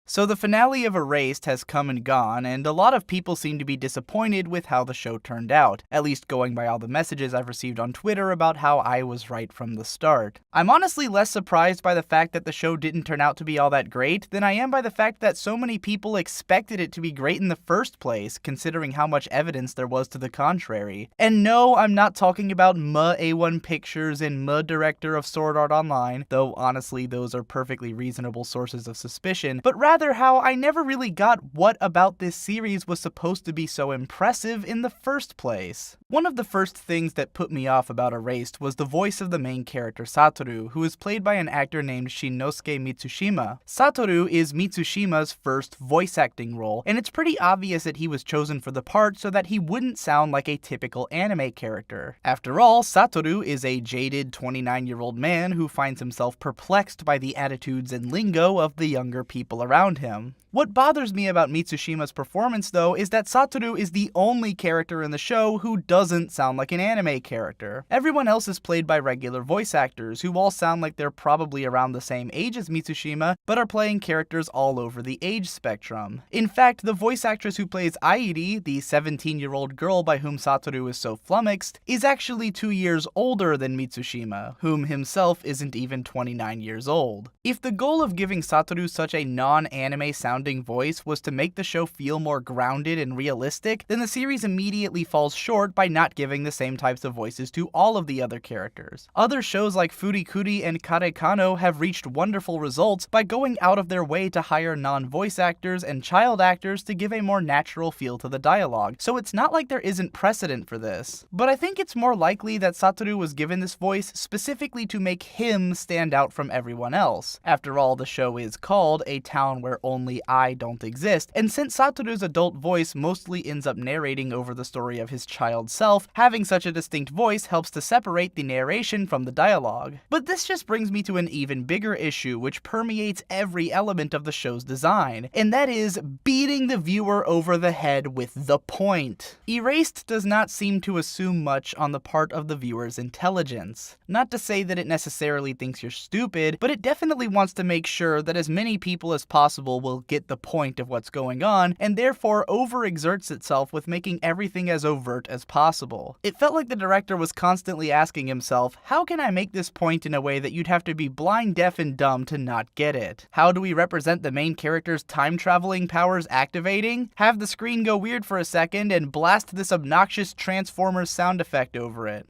So the finale of Erased has come and gone, and a lot of people seem to be disappointed with how the show turned out, at least going by all the messages I've received on Twitter about how I was right from the start. I'm honestly less surprised by the fact that the show didn't turn out to be all that great than I am by the fact that so many people expected it to be great in the first place, considering how much evidence there was to the contrary. And no, I'm not talking about A1 Pictures and director of Sword Art Online, though honestly those are perfectly reasonable sources of suspicion, but rather how I never really got what about this series was supposed to be so impressive in the first place. One of the first things that put me off about Erased was the voice of the main character Satoru, who is played by an actor named Shinnosuke Mitsushima. Satoru is Mitsushima's first voice acting role, and it's pretty obvious that he was chosen for the part so that he wouldn't sound like a typical anime character. After all, Satoru is a jaded 29-year-old man who finds himself perplexed by the attitudes and lingo of the younger people around him. What bothers me about Mitsushima's performance, though, is that Satoru is the only character in the show who doesn't sound like an anime character. Everyone else is played by regular voice actors, who all sound like they're probably around the same age as Mitsushima, but are playing characters all over the age spectrum. In fact, the voice actress who plays Airi, the 17-year-old girl by whom Satoru is so flummoxed, is actually 2 years older than Mitsushima, whom himself isn't even 29 years old. If the goal of giving Satoru such a non-anime sounding voice was to make the show feel more grounded and realistic, then the series immediately falls short by not giving the same types of voices to all of the other characters. Other shows like Furikuri and Karekano have reached wonderful results by going out of their way to hire non-voice actors and child actors to give a more natural feel to the dialogue, so it's not like there isn't precedent for this. But I think it's more likely that Satoru was given this voice specifically to make him stand out from everyone else. After all, the show is called A Town Where Only I Don't Exist, and since Satoru's adult voice mostly ends up narrating over the story of his child self, having such a distinct voice helps to separate the narration from the dialogue. But this just brings me to an even bigger issue which permeates every element of the show's design, and that is beating the viewer over the head with the point. Erased does not seem to assume much on the part of the viewer's intelligence. Not to say that it necessarily thinks you're stupid, but it definitely wants to make sure that as many people as possible will get the point of what's going on, and therefore overexerts itself with making everything as overt as possible. It felt like the director was constantly asking himself, how can I make this point in a way that you'd have to be blind, deaf, and dumb to not get it? How do we represent the main character's time-traveling powers activating? Have the screen go weird for a second and blast this obnoxious Transformers sound effect over it.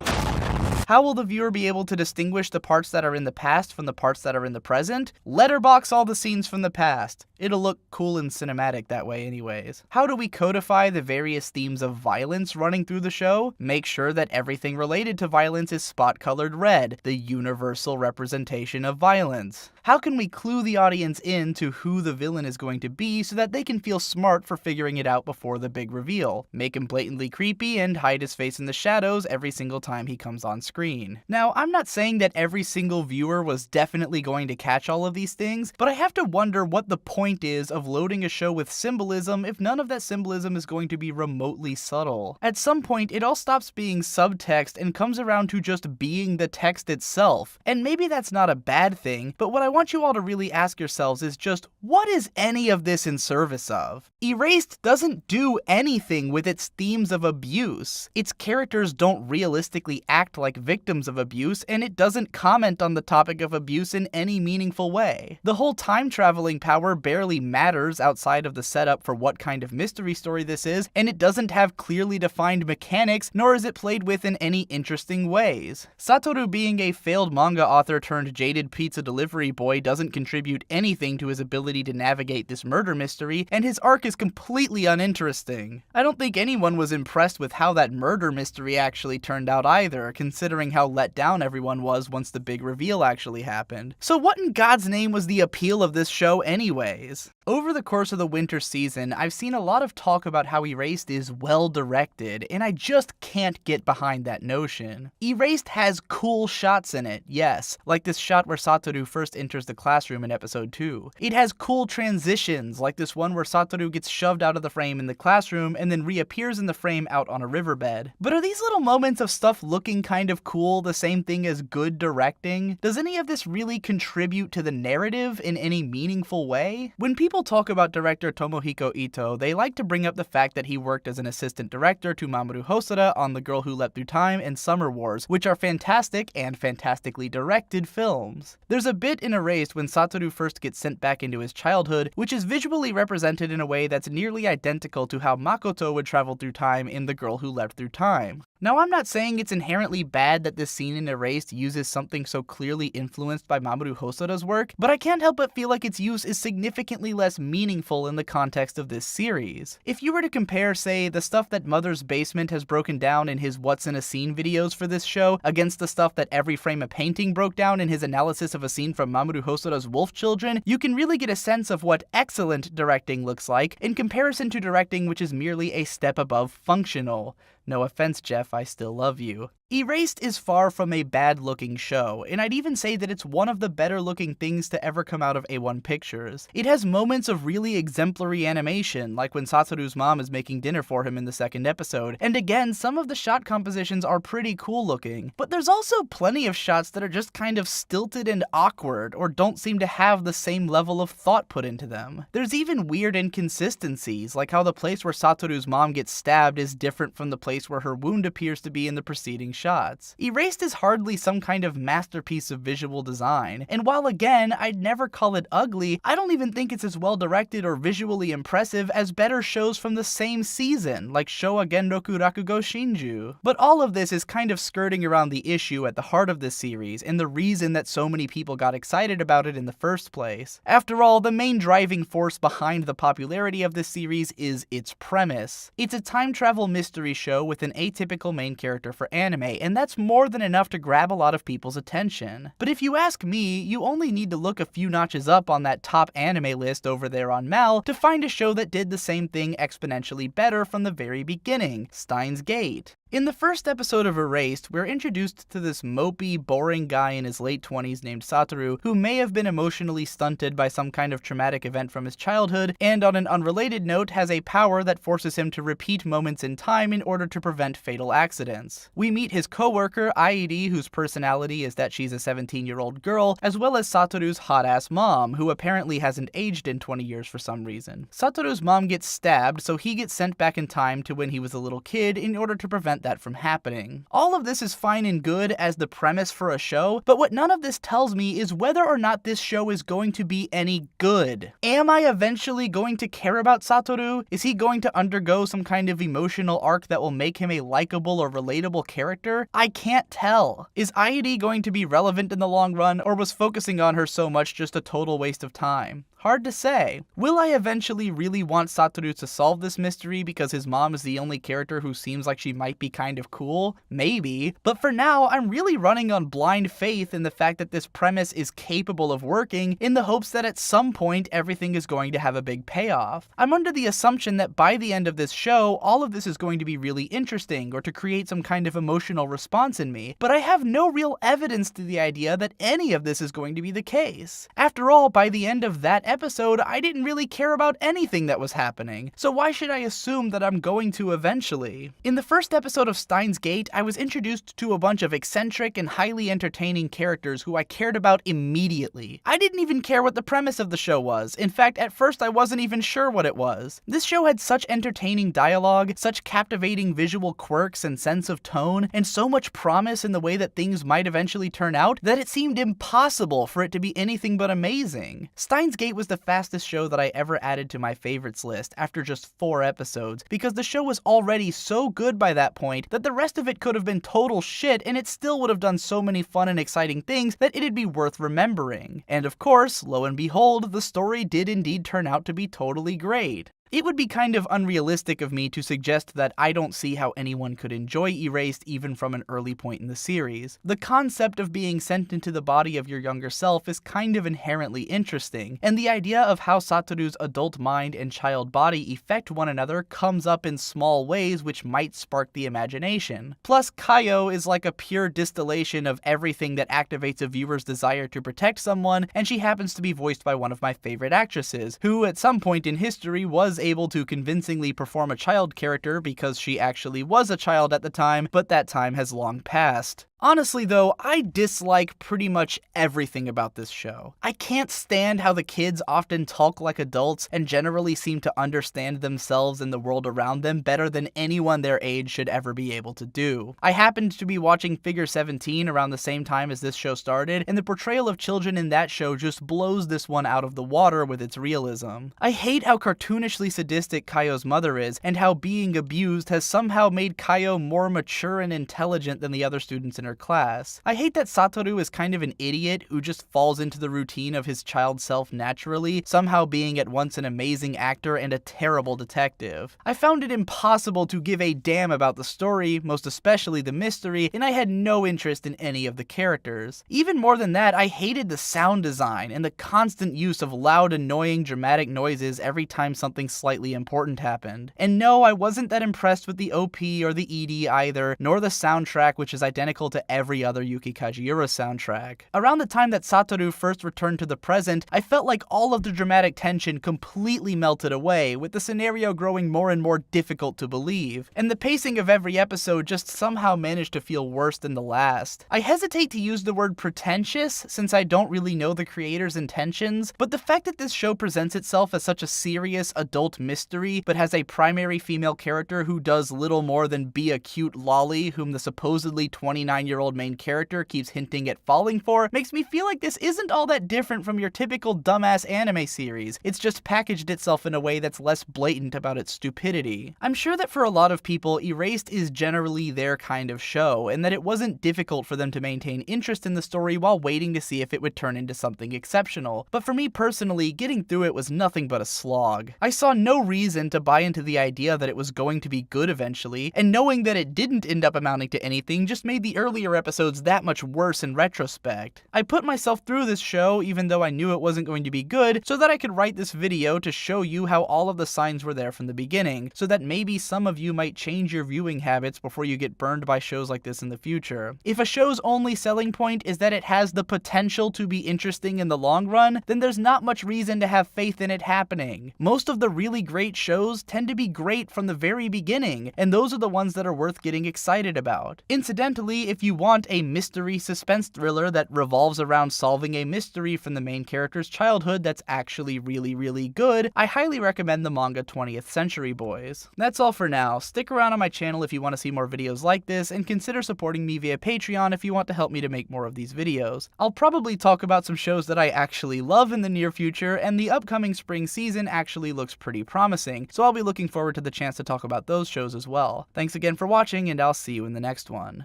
How will the viewer be able to distinguish the parts that are in the past from the parts that are in the present? Letterbox all the scenes from the past. It'll look cool and cinematic that way anyways. How do we codify the various themes of violence running through the show? Make sure that everything related to violence is spot-colored red, the universal representation of violence. How can we clue the audience in to who the villain is going to be so that they can feel smart for figuring it out before the big reveal? Make him blatantly creepy and hide his face in the shadows every single time he comes on screen. Now, I'm not saying that every single viewer was definitely going to catch all of these things, but I have to wonder what the point is of loading a show with symbolism if none of that symbolism is going to be remotely subtle. At some point, it all stops being subtext and comes around to just being the text itself. And maybe that's not a bad thing, but what I want you all to really ask yourselves is just, what is any of this in service of? Erased doesn't do anything with its themes of abuse. Its characters don't realistically act like victims of abuse, and it doesn't comment on the topic of abuse in any meaningful way. The whole time-traveling power barely matters outside of the setup for what kind of mystery story this is, and it doesn't have clearly defined mechanics, nor is it played with in any interesting ways. Satoru being a failed manga author turned jaded pizza delivery boy doesn't contribute anything to his ability to navigate this murder mystery, and his arc is completely uninteresting. I don't think anyone was impressed with how that murder mystery actually turned out either, considering how let down everyone was once the big reveal actually happened. So what in God's name was the appeal of this show anyways? Over the course of the winter season, I've seen a lot of talk about how Erased is well directed, and I just can't get behind that notion. Erased has cool shots in it, yes, like this shot where Satoru first enters enters the classroom in episode 2. It has cool transitions, like this one where Satoru gets shoved out of the frame in the classroom and then reappears in the frame out on a riverbed. But are these little moments of stuff looking kind of cool the same thing as good directing? Does any of this really contribute to the narrative in any meaningful way? When people talk about director Tomohiko Ito, they like to bring up the fact that he worked as an assistant director to Mamoru Hosoda on The Girl Who Leapt Through Time and Summer Wars, which are fantastic and fantastically directed films. There's a bit in Erased when Satoru first gets sent back into his childhood, which is visually represented in a way that's nearly identical to how Makoto would travel through time in The Girl Who Leapt Through Time. Now, I'm not saying it's inherently bad that this scene in Erased uses something so clearly influenced by Mamoru Hosoda's work, but I can't help but feel like its use is significantly less meaningful in the context of this series. If you were to compare, say, the stuff that Mother's Basement has broken down in his What's in a Scene videos for this show against the stuff that Every Frame a Painting broke down in his analysis of a scene from Mamoru Hosoda's Wolf Children, you can really get a sense of what excellent directing looks like in comparison to directing which is merely a step above functional. No offense, Jeff, I still love you. Erased is far from a bad-looking show, and I'd even say that it's one of the better-looking things to ever come out of A1 Pictures. It has moments of really exemplary animation, like when Satoru's mom is making dinner for him in the second episode, and again, some of the shot compositions are pretty cool-looking. But there's also plenty of shots that are just kind of stilted and awkward, or don't seem to have the same level of thought put into them. There's even weird inconsistencies, like how the place where Satoru's mom gets stabbed is different from the place where her wound appears to be in the preceding shots. Erased is hardly some kind of masterpiece of visual design, and while again, I'd never call it ugly, I don't even think it's as well directed or visually impressive as better shows from the same season, like Showa Genroku Rakugo Shinju. But all of this is kind of skirting around the issue at the heart of this series, and the reason that so many people got excited about it in the first place. After all, the main driving force behind the popularity of this series is its premise. It's a time travel mystery show with an atypical main character for anime, and that's more than enough to grab a lot of people's attention. But if you ask me, you only need to look a few notches up on that top anime list over there on Mal to find a show that did the same thing exponentially better from the very beginning, Steins Gate. In the first episode of Erased, we're introduced to this mopey, boring guy in his late 20s named Satoru, who may have been emotionally stunted by some kind of traumatic event from his childhood, and on an unrelated note, has a power that forces him to repeat moments in time in order to prevent fatal accidents. We meet his co-worker, Airi, whose personality is that she's a 17-year-old girl, as well as Satoru's hot-ass mom, who apparently hasn't aged in 20 years for some reason. Satoru's mom gets stabbed, so he gets sent back in time to when he was a little kid in order to prevent that from happening. All of this is fine and good as the premise for a show, but what none of this tells me is whether or not this show is going to be any good. Am I eventually going to care about Satoru? Is he going to undergo some kind of emotional arc that will make him a likable or relatable character? I can't tell. Is Airi going to be relevant in the long run, or was focusing on her so much just a total waste of time? Hard to say. Will I eventually really want Satoru to solve this mystery because his mom is the only character who seems like she might be kind of cool? Maybe. But for now, I'm really running on blind faith in the fact that this premise is capable of working in the hopes that at some point everything is going to have a big payoff. I'm under the assumption that by the end of this show, all of this is going to be really interesting or to create some kind of emotional response in me, but I have no real evidence to the idea that any of this is going to be the case. After all, by the end of that episode, I didn't really care about anything that was happening, so why should I assume that I'm going to eventually? In the first episode of Steins Gate, I was introduced to a bunch of eccentric and highly entertaining characters who I cared about immediately. I didn't even care what the premise of the show was. In fact, at first I wasn't even sure what it was. This show had such entertaining dialogue, such captivating visual quirks and sense of tone, and so much promise in the way that things might eventually turn out that it seemed impossible for it to be anything but amazing. Steins Gate was the fastest show that I ever added to my favorites list after just 4 episodes, because the show was already so good by that point that the rest of it could have been total shit and it still would have done so many fun and exciting things that it'd be worth remembering. And of course, lo and behold, the story did indeed turn out to be totally great. It would be kind of unrealistic of me to suggest that I don't see how anyone could enjoy Erased even from an early point in the series. The concept of being sent into the body of your younger self is kind of inherently interesting, and the idea of how Satoru's adult mind and child body affect one another comes up in small ways which might spark the imagination. Plus, Kaio is like a pure distillation of everything that activates a viewer's desire to protect someone, and she happens to be voiced by one of my favorite actresses, who at some point in history was able to convincingly perform a child character because she actually was a child at the time, but that time has long passed. Honestly though, I dislike pretty much everything about this show. I can't stand how the kids often talk like adults and generally seem to understand themselves and the world around them better than anyone their age should ever be able to do. I happened to be watching Figure 17 around the same time as this show started, and the portrayal of children in that show just blows this one out of the water with its realism. I hate how cartoonishly sadistic Kaio's mother is, and how being abused has somehow made Kaio more mature and intelligent than the other students in her class. I hate that Satoru is kind of an idiot who just falls into the routine of his child self naturally, somehow being at once an amazing actor and a terrible detective. I found it impossible to give a damn about the story, most especially the mystery, and I had no interest in any of the characters. Even more than that, I hated the sound design and the constant use of loud, annoying, dramatic noises every time something slightly important happened. And no, I wasn't that impressed with the OP or the ED either, nor the soundtrack, which is identical to every other Yuki Kajiura soundtrack. Around the time that Satoru first returned to the present, I felt like all of the dramatic tension completely melted away, with the scenario growing more and more difficult to believe, and the pacing of every episode just somehow managed to feel worse than the last. I hesitate to use the word pretentious, since I don't really know the creator's intentions, but the fact that this show presents itself as such a serious adult mystery, but has a primary female character who does little more than be a cute lolly whom the supposedly 29-year-old main character keeps hinting at falling for, makes me feel like this isn't all that different from your typical dumbass anime series. It's just packaged itself in a way that's less blatant about its stupidity. I'm sure that for a lot of people, Erased is generally their kind of show, and that it wasn't difficult for them to maintain interest in the story while waiting to see if it would turn into something exceptional. But for me personally, getting through it was nothing but a slog. I saw no reason to buy into the idea that it was going to be good eventually, and knowing that it didn't end up amounting to anything just made the earlier episodes that much worse in retrospect. I put myself through this show even though I knew it wasn't going to be good, so that I could write this video to show you how all of the signs were there from the beginning, so that maybe some of you might change your viewing habits before you get burned by shows like this in the future. If a show's only selling point is that it has the potential to be interesting in the long run, then there's not much reason to have faith in it happening. Most of the really great shows tend to be great from the very beginning, and those are the ones that are worth getting excited about. Incidentally, if you want a mystery suspense thriller that revolves around solving a mystery from the main character's childhood that's actually really good, I highly recommend the manga 20th Century Boys. That's all for now. Stick around on my channel if you want to see more videos like this, and consider supporting me via Patreon if you want to help me to make more of these videos. I'll probably talk about some shows that I actually love in the near future, and the upcoming spring season actually looks pretty promising, so I'll be looking forward to the chance to talk about those shows as well. Thanks again for watching, and I'll see you in the next one.